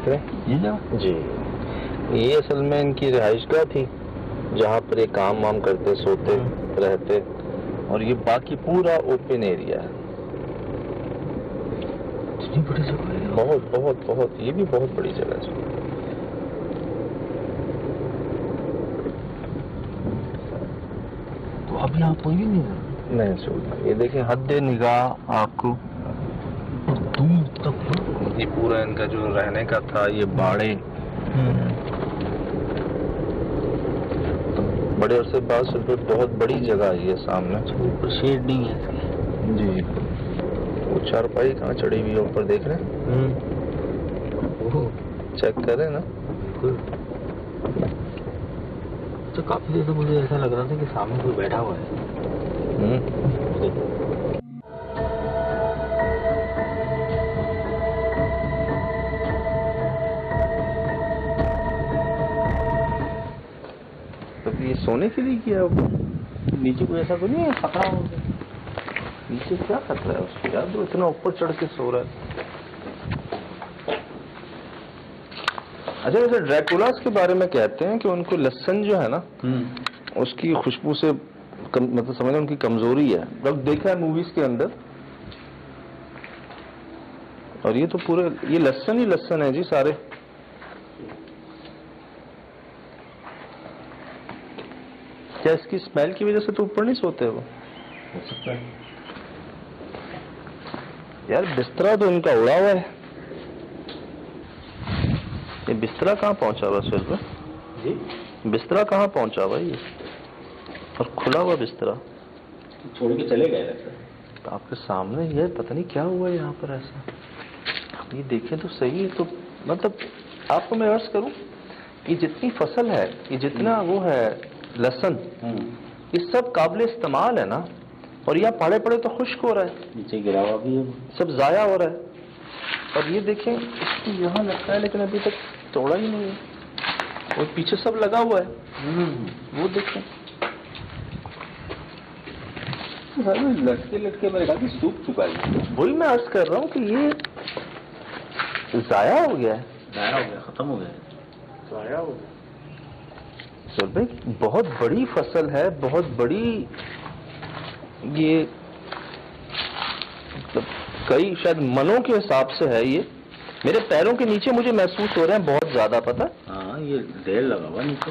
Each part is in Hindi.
देख रहे हैं ये जगह जी, ये असल में इनकी रिहाइशगाह थी जहाँ पर ये काम वाम करते, सोते रहते, और ये बाकी पूरा ओपन एरिया है। इतनी बड़ी जगह है? बहुत बहुत बहुत, ये भी बहुत बड़ी जगह है। तो अब यहाँ कोई भी नहीं सर, ये देखें हद निगाह आपको दूर तक। ये पूरा इनका जो रहने का था, ये बाड़े बड़े अरसे बाद सिर्फ बहुत बड़ी जगह है ये सामने। ऊपर शेड नहीं है इसकी? जी, वो चारपाई कहाँ चढ़ी हुई है ऊपर, देख रहे हैं? चेक करें ना। तो काफी देर से मुझे ऐसा लग रहा था कि सामने कोई बैठा हुआ है। तो ये सोने के लिए किया होगा। नीचे कोई ऐसा तो नहीं है खतरा हो? नीचे क्या खतरा है उसको यार, तो इतना ऊपर चढ़ के सो रहा है। अच्छा, वैसे ड्रैकुलास के बारे में कहते हैं कि उनको लहसुन जो है ना, उसकी खुशबू से मतलब समझना उनकी कमजोरी है। अब देखा है मूवीज के अंदर, और ये तो पूरे ये लहसुन ही लहसुन है जी सारे। क्या इसकी स्मेल की वजह से तो ऊपर नहीं सोते वो? हो सकता है यार, बिस्तरा तो इनका उड़ा हुआ है। ये बिस्तरा कहाँ पहुंचा हुआ सिर्फ जी? बिस्तरा कहाँ पहुंचा हुआ ये, और खुला हुआ बिस्तरा छोड़ के चले गए लगता है। तो आपके सामने ये पता नहीं क्या हुआ है यहाँ पर ऐसा। ये देखें तो सही है। तो मतलब आपको मैं अर्ज करूं, ये जितनी फसल है, ये जितना वो है लहसुन, ये सब काबिल इस्तेमाल है ना, और यहाँ पड़े पड़े तो खुश्क हो रहा है, नीचे गिरा हुआ भी है, सब जाया हो रहा है। और ये देखें, इसको यहाँ लगता है लेकिन अभी तक तोड़ा ही नहीं है, और पीछे सब लगा हुआ है। वो देखें, लटके लटके मेरे ख्याल से सूख चुका है। वही मैं अर्ज कर रहा हूँ कि ये जाया हो गया है। जाया हो गया, खत्म हो गया, जाया हो गया। सर भाई, बहुत बड़ी फसल है, बहुत बड़ी, ये मतलब कई शायद मनों के हिसाब से है। ये मेरे पैरों के नीचे मुझे महसूस हो रहे हैं बहुत ज्यादा, पता? हाँ, ये ढेर लगा हुआ नीचे।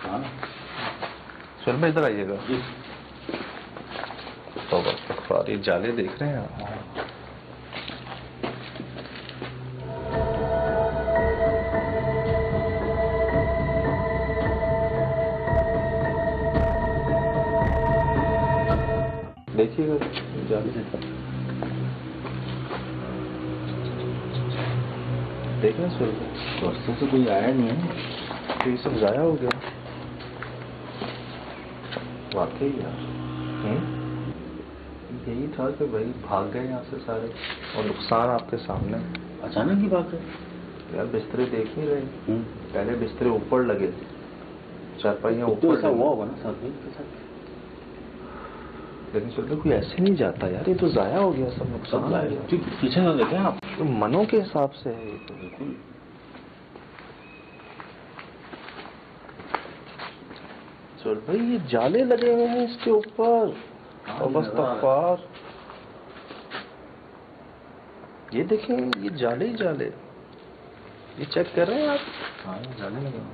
हाँ, चल भाई इधर आइएगा। तो अखबार, ये जाले देख रहे हैं आप? देखिएगा जाले से, देखना सर, वर्षों से कोई आया नहीं है, तो ये सब जाया हो गया वाकई यार। यही था कि भाई भाग गए यहाँ से सारे, और नुकसान आपके सामने अचानक ही बात है यार। बिस्तरे देख ही रहे, पहले बिस्तरे ऊपर लगे, चारपाइयाँ ऊपर, ऐसा हुआ होगा ना साथ के साथ, लेकिन चलो कोई ऐसे नहीं जाता यार, ये तो जाया हो गया सब, नुकसान है। पीछे ना देखें आप, तो मनों के हिसाब से है ये तो बिल्कुल। चल भाई, ये जाले लगे हुए हैं इसके ऊपर, और बस तकफार, ये देखें, ये जाले ही जाले, ये चेक कर रहे हैं आप? हाँ, जाले लगे हुए।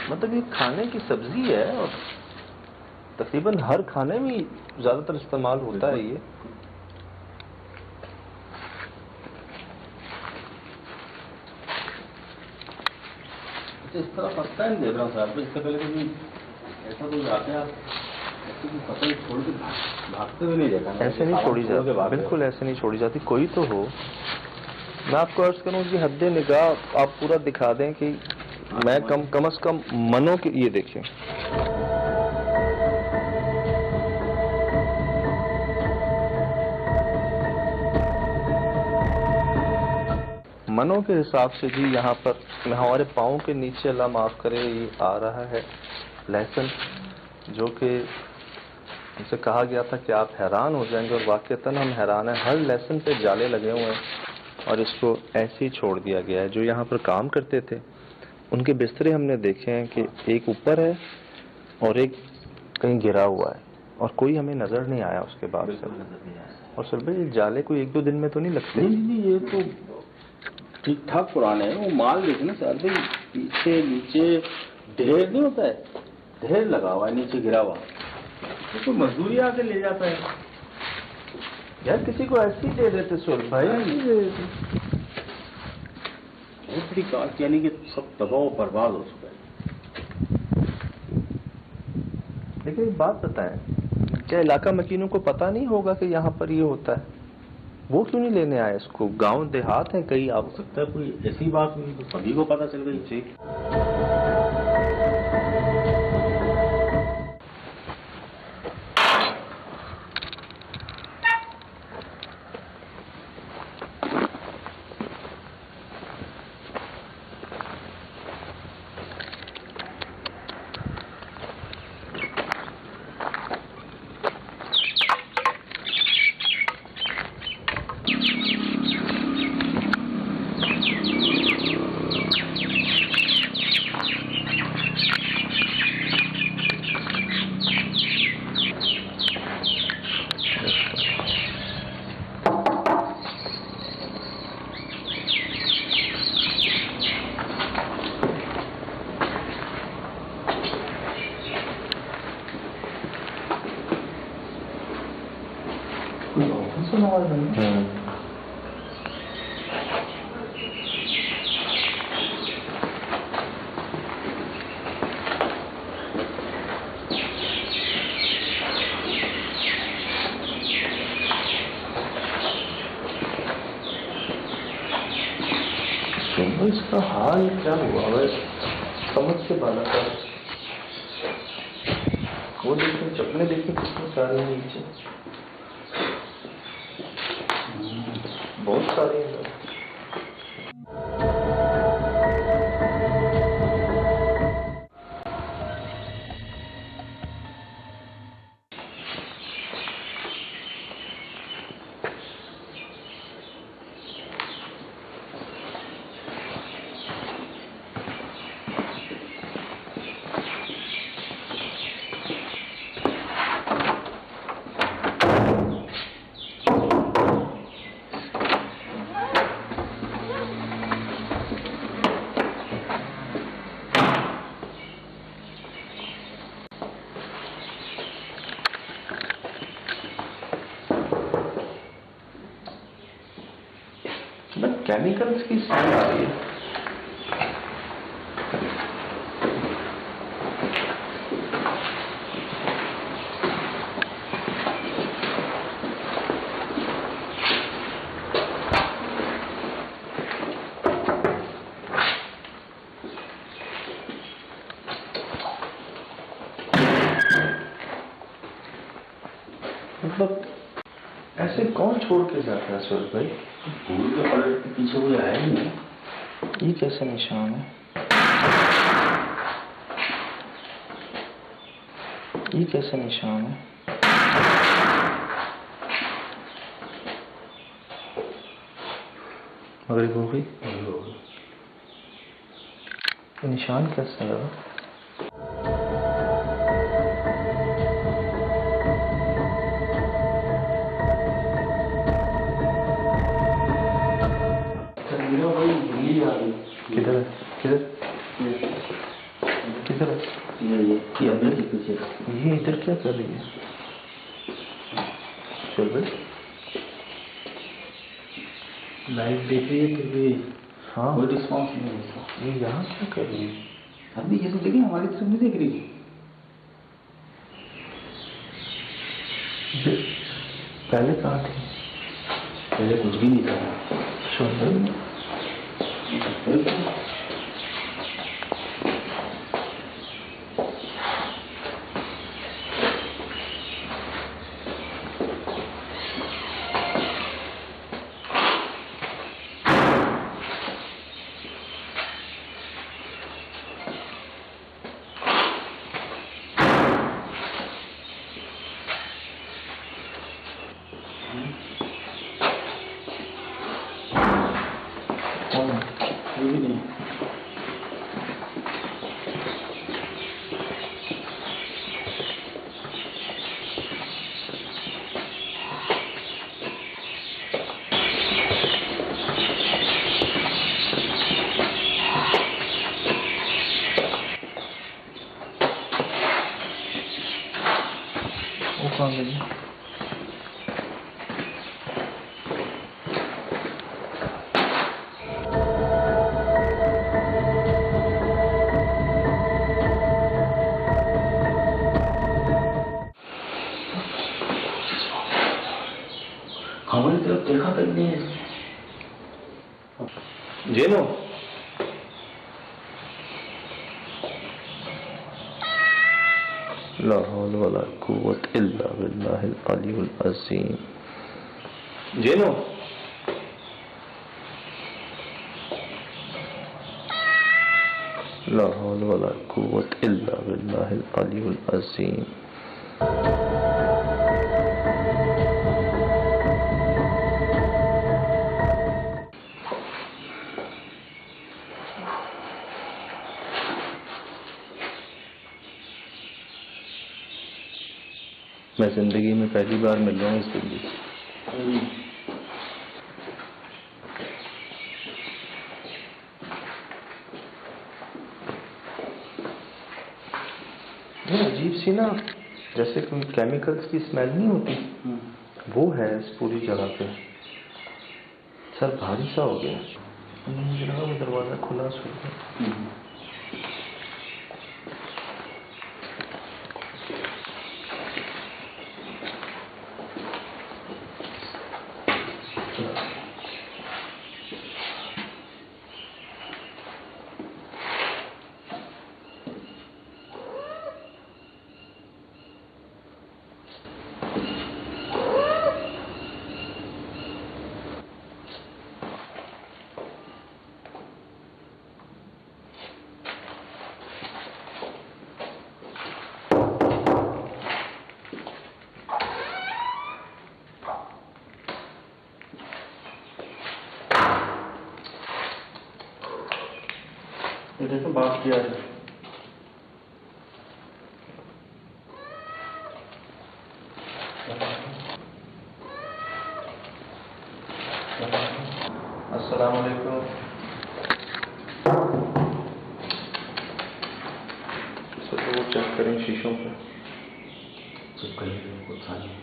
मतलब ये खाने की सब्जी है, और तकरीबन हर खाने में ज्यादातर इस्तेमाल होता है ये। इस तरह पता नहीं देख रहा हूँ साहब, इससे पहले कभी ऐसा कोई आते हैं आप ऐसे कोई फसल छोड़ के भागते हुए नहीं देखा। ऐसे नहीं छोड़ी जाती, बिल्कुल ऐसे नहीं छोड़ी जाती। कोई तो हो, मैं आपको अर्ज करूँ कि हद निगाह आप पूरा दिखा दें कि मैं कम से कम मनो के ये देखें, मनो के हिसाब से जी यहाँ पर हमारे पाँव के नीचे, अल्लाह माफ़ करे, ये आ रहा है लहसुन, जो कि हमसे कहा गया था कि आप हैरान हो जाएंगे, और वाकईतन हम हैरान हैं। हर लहसुन पे जाले लगे हुए हैं और इसको ऐसे ही छोड़ दिया गया है। जो यहाँ पर काम करते थे उनके बिस्तरे हमने देखे हैं कि एक ऊपर है और एक कहीं गिरा हुआ है, और कोई हमें नज़र नहीं आया उसके बाद से। और सर भाई जाले कोई 1-2 दिन में तो नहीं लगते? नहीं, ये तो ठीक ठाक पुराने हैं। वो माल देखना सर भाई, पीछे नीचे ढेर नहीं होता है, ढेर लगा हुआ है नीचे गिरा हुआ, तो मजदूरी आके ले जाता है यार। किसी को ऐसे ही दे देते सुर भाई, काट, यानी कि सब दबाव बर्बाद हो चुका है। लेकिन एक बात बताएं, क्या इलाका मकीनों को पता नहीं होगा कि यहाँ पर ये होता है? वो क्यों नहीं लेने आए इसको? गांव देहात है कई, आप हो सकता है कोई ऐसी बात हुई तो सभी को पता चल गई। जी इसका हाल क्या हुआ है समझ से बाला का? वो देखें, चपने देखें कितने सारे हैं नीचे, बहुत सारे हैं। केमिकल्स की स्मेल आ रही है। मतलब ऐसे कौन छोड़ के जाता है सूरज भाई? भूल के पलट के पीछे कोई आया ही नहीं। ये कैसे निशान है? ये कैसे निशान है? मगरिब हो गई, निशान कैसे है? किधर है? किधर किधर है? ये अंदर के पीछे। ये इधर क्या कर रही है? चल भाई लाइट देख रही है फिर भी हाँ कोई रिस्पॉन्स नहीं है। ये यहाँ क्या कर रही है? अभी ये तो देखिए हमारी तरफ नहीं देख रही। पहले कहाँ थी? पहले कुछ भी नहीं था। सुन ये भी नहीं। वो कहाँ गई? हमारी तरफ देखा तक नहीं है। जेनो, ला हौल वला कुव्वत इल्ला बिल्लाहिल अलीयुल अज़ीम। जेनो, ला हौल वला कुव्वत इल्ला बिल्लाहिल अलीयुल अज़ीम। मैं जिंदगी में पहली बार मिल रहा हूँ इस बिल्ली से। ये अजीब सी ना, जैसे कोई केमिकल्स की स्मेल नहीं होती, वो है इस पूरी जगह पे। सर भारी सा हो गया। मुझे लगा वो दरवाजा खुला छोड़ दिया। ये देखो बात किया है। अस्सलाम वालेकुम। तो वो चेक करें शीशों पे। चेक करिए कुछ था नहीं।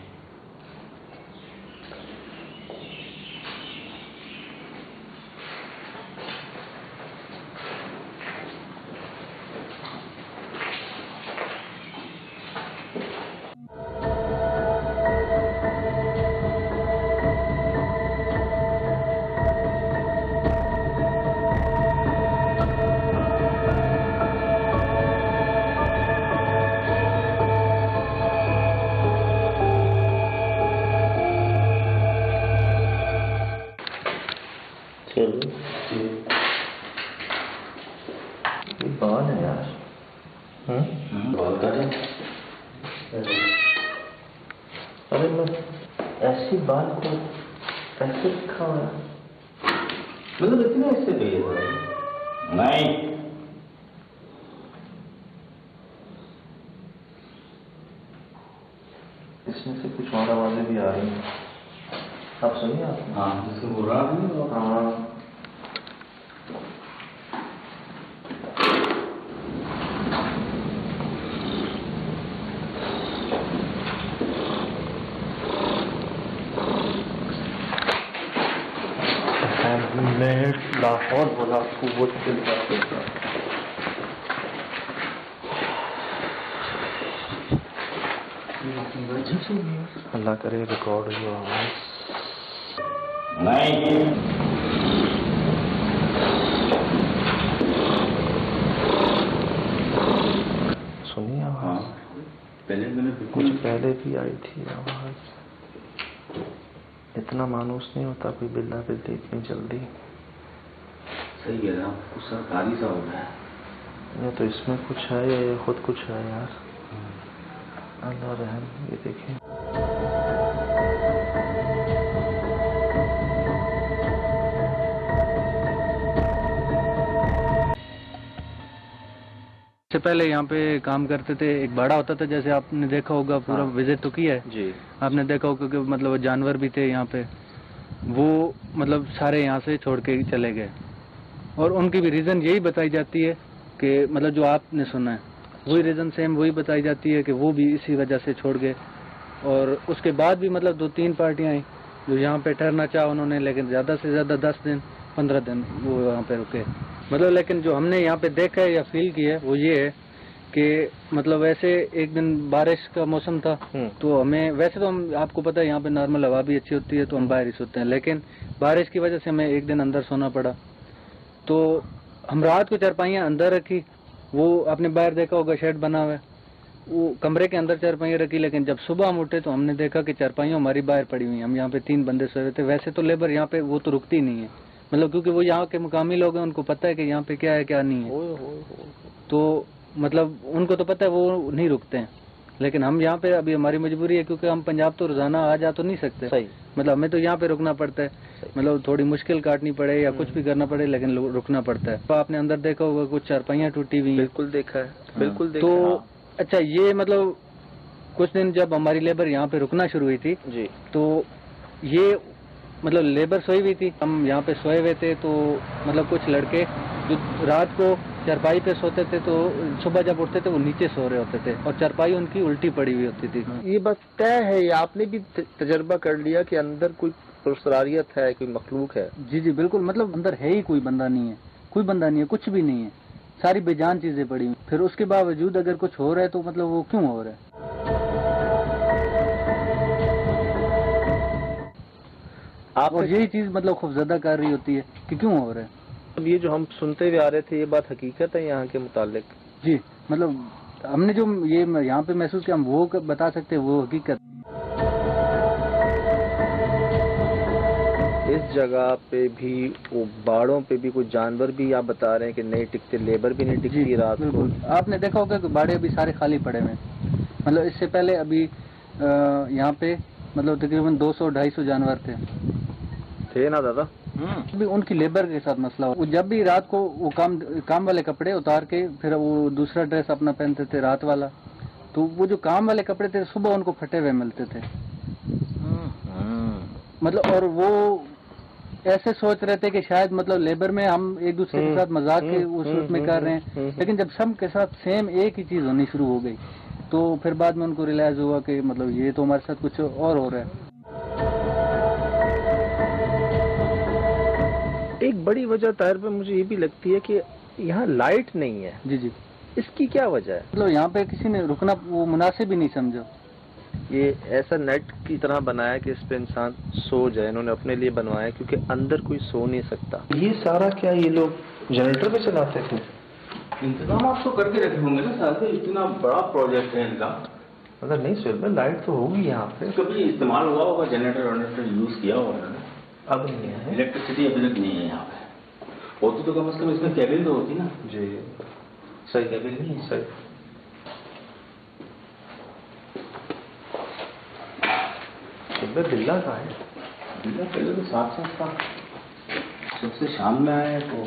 ये बाल है यार। बाल काटे। अरे मैं ऐसी बाल को ऐसे रखा हुआ है। मतलब इतने ऐसे गए नहीं। इसमें से कुछ और आवाजें भी आ रही हैं। आप सुनिए आप। हाँ जिसको बुरा है। हाँ लाहौर वाला कुव्वत इल्ला बिल्लाह। अल्लाह करे रिकॉर्ड हुआ आवाज नहीं। सुनिए आवाज। हाँ पहले मैंने कुछ पहले भी आई थी आवाज। इतना मानूस नहीं होता कोई बिल्ला बिल्ली इतनी जल्दी। सही कह रहा हूँ कुछ सरकारी सा हो गया। या तो इसमें कुछ है या ये खुद कुछ है यार। अल्लाह रहम। ये देखें इससे पहले यहाँ पे काम करते थे, एक बाड़ा होता था, जैसे आपने देखा होगा, पूरा हाँ। विजिट तो किया है जी। आपने देखा होगा कि मतलब जानवर भी थे यहाँ पे, वो मतलब सारे यहाँ से छोड़ के चले गए। और उनकी भी रीज़न यही बताई जाती है कि मतलब जो आपने सुना है वही रीज़न सेम वही बताई जाती है कि वो भी इसी वजह से छोड़ गए। और उसके बाद भी मतलब 2-3 पार्टियाँ आई जो यहाँ पे ठहरना चाहा उन्होंने, लेकिन ज़्यादा से ज़्यादा 10 दिन 15 दिन वो यहाँ पे रुके। मतलब लेकिन जो हमने यहाँ पे देखा है या फील किया है वो ये है कि मतलब वैसे एक दिन बारिश का मौसम था तो हमें, वैसे तो हम आपको पता है यहाँ पे नॉर्मल हवा भी अच्छी होती है तो हम बाहर ही सोते हैं, लेकिन बारिश की वजह से हमें एक दिन अंदर सोना पड़ा। तो हम रात को चारपाइयाँ अंदर रखी, वो आपने बाहर देखा होगा शेड बना हुआ है, वो कमरे के अंदर चारपाइयाँ रखी, लेकिन जब सुबह हम उठे तो हमने देखा कि चारपाइयाँ हमारी बाहर पड़ी हुई हैं। हम यहाँ पे 3 बंदे सोए हुए थे। वैसे तो लेबर यहाँ पे वो तो रुकती नहीं है, मतलब क्योंकि वो यहाँ के मुकामी लोग हैं, उनको पता है कि यहाँ पे क्या है क्या नहीं है, तो मतलब उनको तो पता है, वो नहीं रुकते हैं। लेकिन हम यहाँ पे अभी हमारी मजबूरी है क्योंकि हम पंजाब तो रोजाना आ जा तो नहीं सकते, सही। मतलब हमें तो यहाँ पे रुकना पड़ता है, मतलब थोड़ी मुश्किल काटनी पड़े या कुछ भी करना पड़े लेकिन रुकना पड़ता है। तो आपने अंदर देखा होगा कुछ चारपाइयाँ टूटी हुई हैं। बिल्कुल देखा है, बिल्कुल देखा तो है। अच्छा, ये मतलब कुछ दिन जब हमारी लेबर यहाँ पे रुकना शुरू हुई थी जी। तो ये मतलब लेबर सोई हुई थी, हम यहाँ पे सोए हुए थे, तो मतलब कुछ लड़के जो रात को चारपाई पे सोते थे तो सुबह जब उठते थे वो नीचे सो रहे होते थे और चारपाई उनकी उल्टी पड़ी हुई होती थी। ये बात तय है या आपने भी तजर्बा कर लिया कि अंदर कोई पुरस्कारियत है, कोई मखलूक है? जी जी बिल्कुल, मतलब अंदर है ही कोई बंदा नहीं है, कोई बंदा नहीं है, कुछ भी नहीं है, सारी बेजान चीजें पड़ी हुई। फिर उसके बावजूद अगर कुछ हो रहा है तो मतलब वो क्यों हो रहा है? आप और यही चीज मतलब खौफजदा कर रही होती है कि क्यों हो रहा है। अब ये जो हम सुनते हुए आ रहे थे, ये बात हकीकत है यहाँ के मुतालिक? जी, मतलब हमने जो ये यहाँ पे महसूस किया हम वो बता सकते हैं, वो हकीकत। इस जगह पे भी, वो बाड़ों पे भी कुछ जानवर भी आप बता रहे हैं कि नहीं टिकते, लेबर भी नहीं टिकती रात को। आपने देखा होगा कि बाड़े अभी सारे खाली पड़े हुए हैं, मतलब इससे पहले अभी यहाँ पे मतलब तकरीबन 200-250 जानवर थे ना दादा? अभी उनकी लेबर के साथ मसला हो, जब भी रात को वो काम वाले कपड़े उतार के फिर वो दूसरा ड्रेस अपना पहनते थे रात वाला, तो वो जो काम वाले कपड़े थे सुबह उनको फटे हुए मिलते थे। मतलब और वो ऐसे सोच रहे थे कि शायद मतलब लेबर में हम एक दूसरे के साथ मजाक के उसमें कर रहे हैं, लेकिन जब सब के साथ सेम एक ही चीज होनी शुरू हो गई तो फिर बाद में उनको रियलाइज हुआ कि मतलब ये तो हमारे साथ कुछ और हो रहा है। एक बड़ी वजह ताहिर पे मुझे ये भी लगती है कि यहाँ लाइट नहीं है। जी जी, इसकी क्या वजह है? मतलब यहाँ पे किसी ने रुकना वो मुनासिब ही नहीं समझा। ये ऐसा नेट की तरह बनाया कि इस पे इंसान सो जाए, इन्होंने अपने लिए बनवाया क्योंकि अंदर कोई सो नहीं सकता। ये सारा क्या ये लोग जनरेटर पे चलाते थे? इंतजाम आप तो करके रखे होंगे ना साहब, इतना बड़ा प्रोजेक्ट है इनका। मतलब नहीं सर, लाइट तो होगी यहाँ पे, कभी इस्तेमाल हुआ होगा, जनरेटर यूज किया होगा ना? अब नहीं है, इलेक्ट्रिसिटी अभी तक नहीं है यहाँ पे। होती तो कम से कम इसमें केबिल तो होती ना। जी सही, केबिल नहीं है सही। बिल्ला कहाँ है? बिल्ला पहले तो साफ साफ था, सबसे शाम में आया तो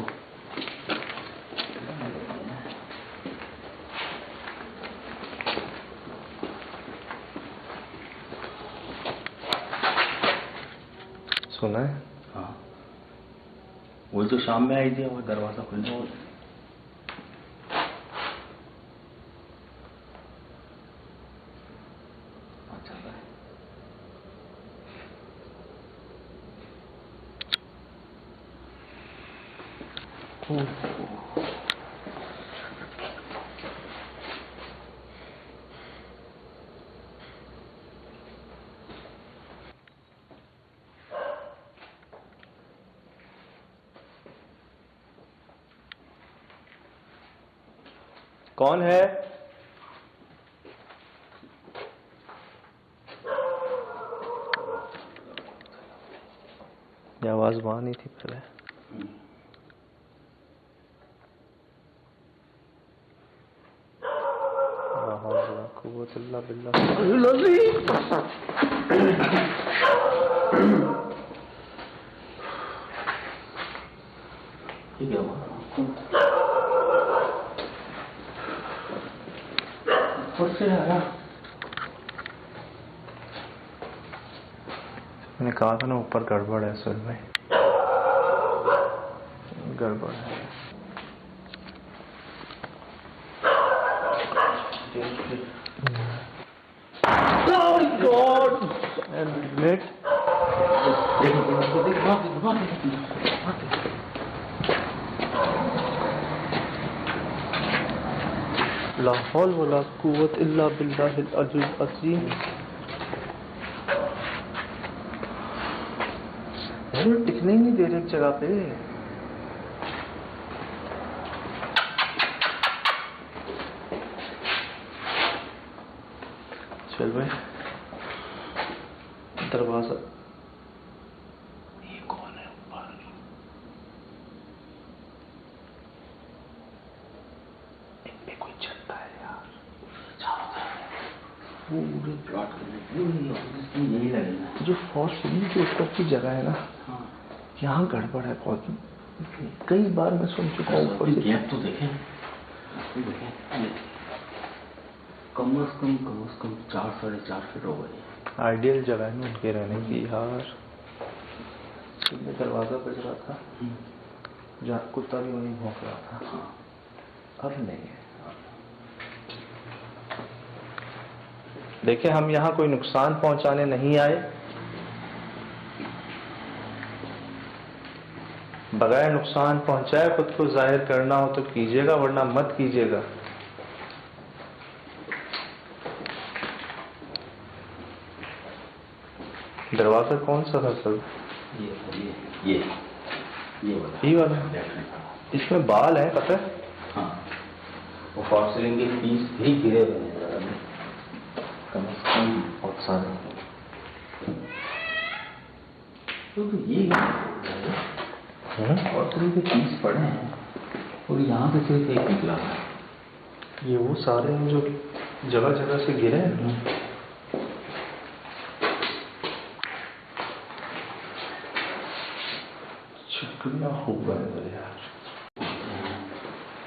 सुना है। हाँ, वही तो शाम में आई थी और दरवाजा खुला। कौन है? ये आवाज वहां नहीं थी पहले। ठीक है वो से आया। मैंने कहा था ना ऊपर गड़बड़ है सुन में, गड़बड़ है। Oh God! And next, ला हौल वला कुव्वत इल्ला बिल्लाहिल अलील अज़ीम। अरे टिकने ही नहीं दे रहे एक जगह पे। चल भाई दरवाजा, ये कौन है ऊपर? इन पे कोई चलता है यार, पूरे प्लॉट यही लगेगा। जो फॉर सीलिंग के ऊपर की जगह है ना, हाँ, यहाँ गड़बड़ है बहुत। कई बार मैं सुन चुका हूँ ऊपर से। गैप तो देखें, कम से कम 4 साढ़े 4 फीट हो गई। आइडियल जगह है ना उनके रहने की यार। सुबह दरवाजा बज रहा था, जहाँ कुत्ता भी वहीं भौंक रहा था। अब नहीं है। देखिए हम यहाँ कोई नुकसान पहुंचाने नहीं आए। बगैर नुकसान पहुंचाए खुद को जाहिर करना हो तो कीजिएगा, वरना मत कीजिएगा। दरवाजा कौन सा था सर? ये ही वाला। इसमें बाल है पता है? हाँ, वो फॉर सीलिंग के पीस भी गिरे हुए हैं, कम से कम बहुत सारे। तो ये और तरह के पीस पड़े हैं, और यहाँ पे सिर्फ एक निकला है। ये वो सारे हैं जो जगह जगह से गिरे हैं। चिकना होगा इधर यार।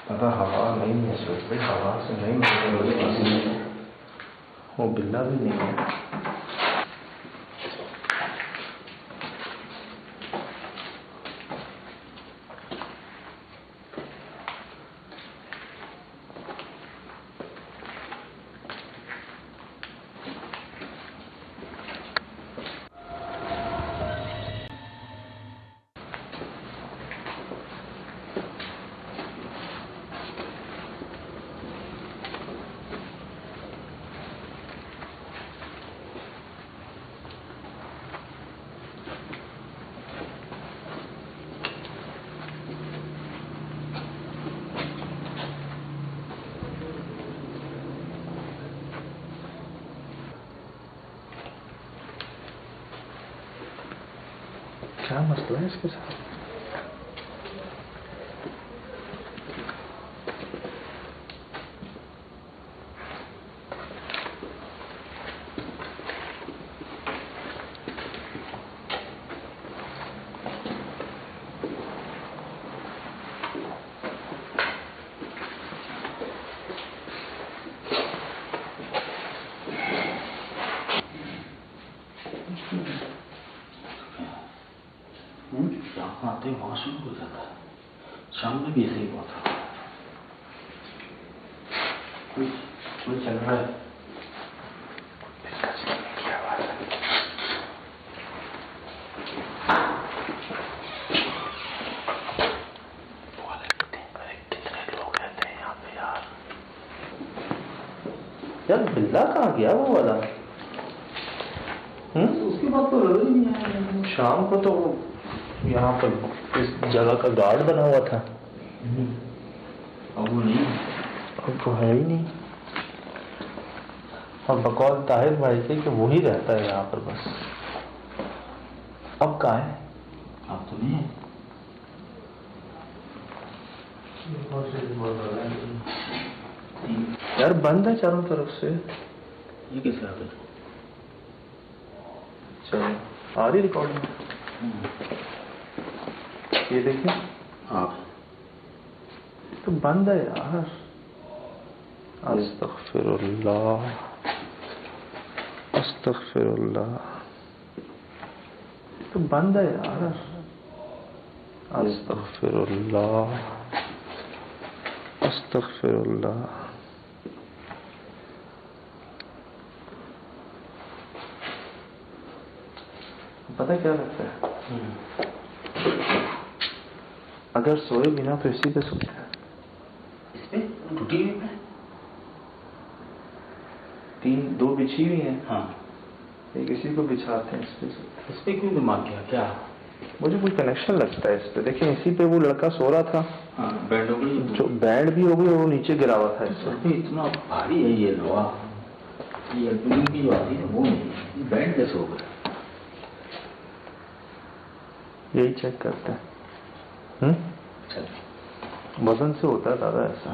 पता हवा नहीं है सोच भाई, हवा से नहीं मिलेगा। वो बिल्ला भी नहीं है। क्या मसला है इसके साथ? यहाँ आते वॉशरूम हो जाता है, शाम में भी ऐसे ही बहुत रहा। कोई चल रहा है। कितने लोग रहते हैं यहाँ पे यार? यार बिल्ला कहाँ गया वो वाला? उसके बाद तो नजर ही नहीं आया। शाम को तो यहाँ पर इस जगह का गार्ड बना हुआ था। अब वो नहीं, अब वो है ही नहीं। और बकौल ताहिर भाई से कि वो ही रहता है यहाँ पर बस। अब कहाँ है? अब तो नहीं है। यार बंद है चारों तरफ से। ये कैसे आ गया? चलो आ रही रिकॉर्डिंग? ये देखिए। हाँ, तो बंद है यार। अस्तगफिरुल्लाह अस्तगफिरुल्लाह। तो बंद है यार। अस्तगफिरुल्लाह अस्तगफिरुल्लाह। पता क्या लगता है, अगर सोए बिना तो इसी पे सोते हैं। इस पे टूटी हुई है, 2 बिछी हुई हैं। हाँ, एक इसी को बिछाते हैं, इस पे क्यों दिमाग गया क्या? मुझे कोई कनेक्शन लगता है इस पे। देखिए इसी पे वो लड़का सो रहा था। हाँ, बैंड हो गई, जो बैंड भी हो गई और वो नीचे गिरा हुआ था। इस पे इतना भारी है ये लोहा, ये एल्यूमिनियम की जो आती है वो नहीं, बैंड कैसे हो गया? यही चेक करते हैं। वजन से होता है दादा ऐसा।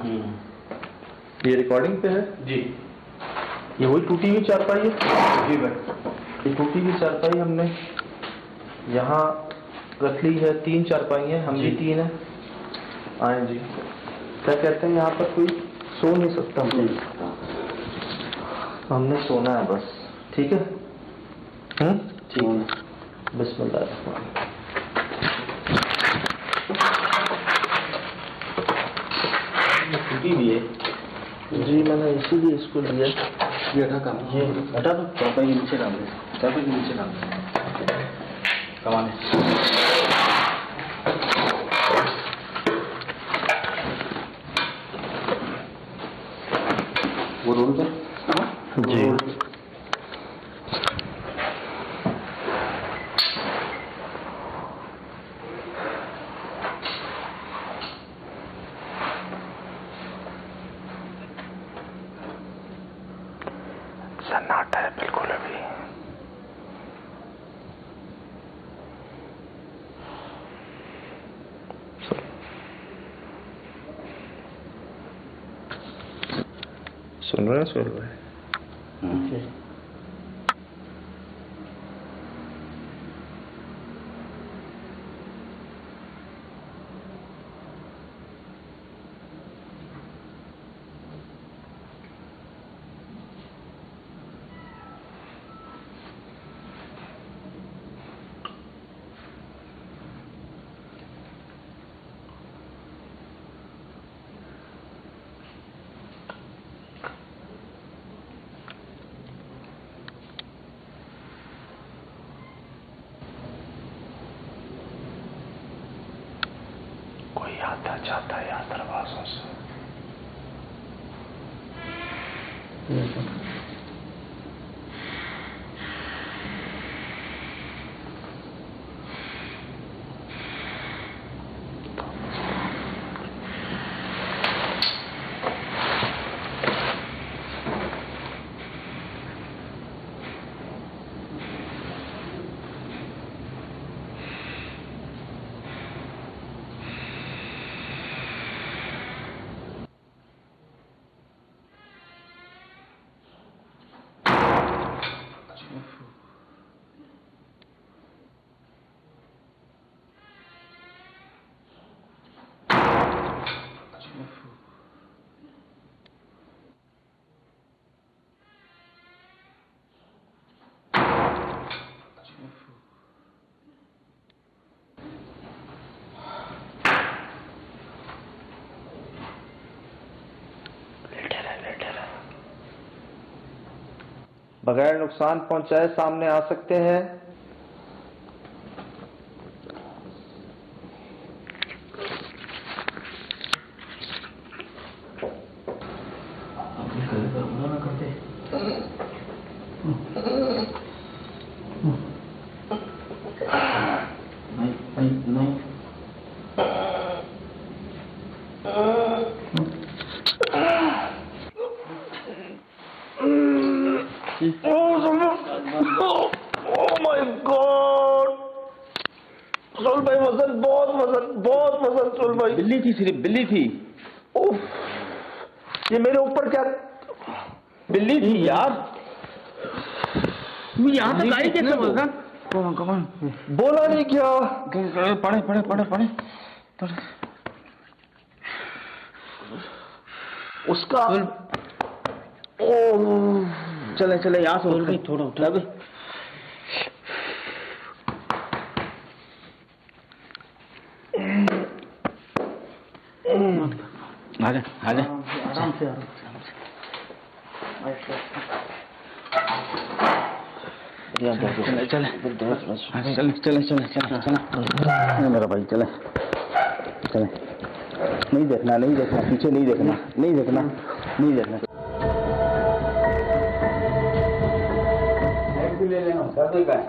ये रिकॉर्डिंग पे है जी। ये वही टूटी हुई चारपाई है जी भाई, ये टूटी हुई चारपाई हमने यहाँ रख ली है। 3 चारपाई हैं, हम भी 3 हैं। आए जी, क्या कहते हैं, यहाँ पर कोई सो नहीं सकता। हमने सोना है बस, ठीक है? ठीक है। बिस्मिल्लाह। टूटी भी है जी, मैंने इसीलिए इसको लिया। ये हटा काम, ये हटा दो, चारपाई के नीचे डाल दे, चारपाई के नीचे डाल दे, कमाने वो रोल कर जी। सन्नाटा है बिल्कुल अभी। सुन रहे हैं? कोई आता जाता है यहाँ दरवाजों से। बगैर नुकसान पहुंचाए सामने आ सकते हैं। बिल्ली थी, सिर्फ बिल्ली थी। उफ, ये मेरे ऊपर क्या बिल्ली थी यार। यहाँ तक आई कैसे? बोला नहीं क्या? पढ़े। उसका चले चले यहाँ से उठ के थोड़ा उठा भी। आजा आजा आराम से चले चले चले चले चले चले मेरा भाई चले चले। नहीं देखना नहीं देखना पीछे नहीं देखना नहीं देखना नहीं देखना। लाइट भी ले लेना का है।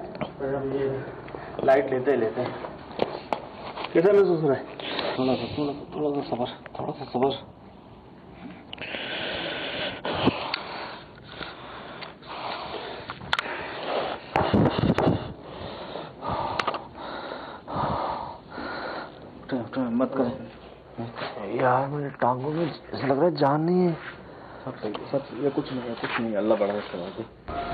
लाइट लेते लेते कैसा महसूस हो रहा है? थोड़ा सा सबर। मत करें यार, मेरे टांगों में ऐसा लग रहा है जान नहीं है। सब ये कुछ नहीं है अल्लाह बड़ा है।